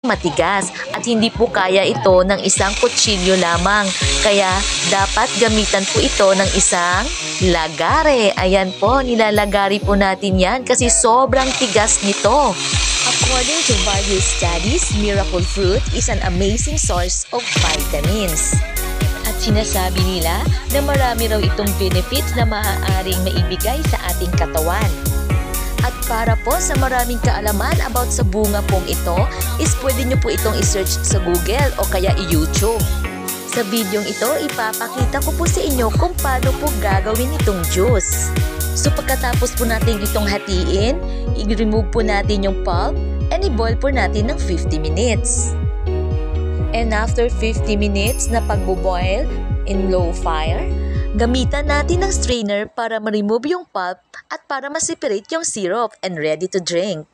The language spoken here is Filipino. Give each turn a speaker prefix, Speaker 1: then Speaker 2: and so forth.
Speaker 1: matigas at hindi po kaya ito ng isang kutsilyo lamang. Kaya dapat gamitan po ito ng isang lagare. Ayan po, nilalagari po natin yan kasi sobrang tigas nito. According to various studies, miracle fruit is an amazing source of vitamins. At sinasabi nila na marami raw itong benefits na maaaring maibigay sa ating katawan. At para po sa maraming kaalaman about sa bunga pong ito, is pwede nyo po itong i-search sa Google o kaya i-YouTube. Sa videong ito, ipapakita ko po sa inyo kung paano po gagawin itong juice. So pagkatapos po natin itong hatiin, i-remove po natin yung pulp and i-boil po natin ng 50 minutes. And after 50 minutes na pagbo-boil in low fire, gamitan natin ng strainer para ma-remove yung pulp at para ma-separate yung syrup and ready to drink.